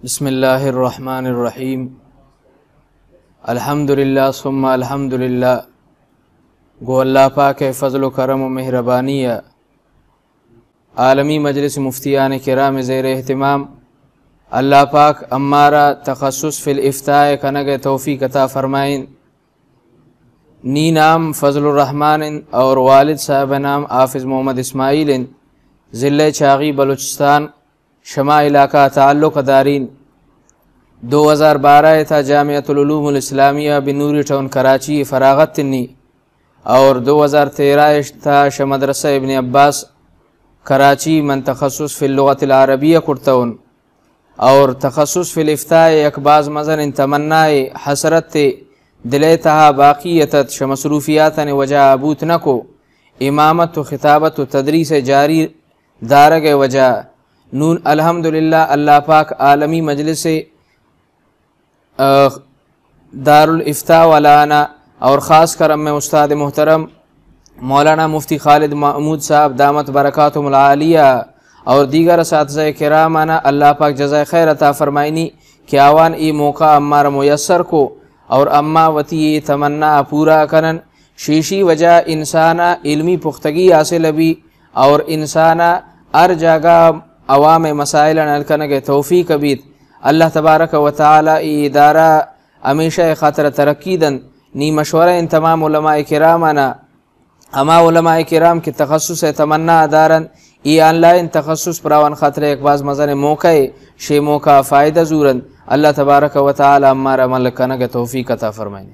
بسم اللہ الرحمن الرحیم الحمدللہ ثم الحمدللہ. گو اللہ پاک فضل و کرم و مہربانی عالمی مجلس مفتیان کرام زیر اہتمام اللہ پاک امارا تخصص فی الافتاء کنگ توفیق عطا فرمائن. نی نام فضل الرحمن اور والد صاحب نام حافظ محمد اسماعیل ضلع چاغی بلوچستان شمع علاقہ تعلق دارین. 2012 تھا جامعۃ العلوم الاسلامیہ بنوری ٹاؤن کراچی فراغت تنی، اور 2013 تھا مدرسہ ابن عباس کراچی من تخصص فی اللغت العربیہ کرتون، اور تخصص فی الافتاء یک باز مزن ان تمنائے حسرت دلے تہا باقیتت شمصروفیات نے وجہ ابوت نکو امامت و خطابت و تدریس جاری دارگ وجہ نون الحمدللہ اللہ پاک عالمی مجلس دار الافتاء والانا اور خاص کر میں استاد محترم مولانا مفتی خالد محمود صاحب دامت برکاتہم العالیہ اور دیگر اساتذہ کرامانا اللہ پاک جزائے خیر عطا فرمائنی کہ آوان ای موقع امار میسر کو اور اما وتی تمنا پورا کرن. شیشی وجہ انسانا علمی پختگی حاصل بھی اور انسانا ہر جگہ عوام مسائل نلکن کے توفیق بیت. اللہ تبارک و تعالی ای ادارہ ہمیشہ خاطر ترقی دن. نی مشورہ ان تمام علماء کرامانا اما علماء کرام کی تخصص تمنا دارن ای آن لائن تخصص پراوان خاطر ایک باز مزن موقع شی موقع فائدہ زورن. اللہ تبارک و تعالی ہمارا عمل کرنے کے توفیق عطا فرمائیں.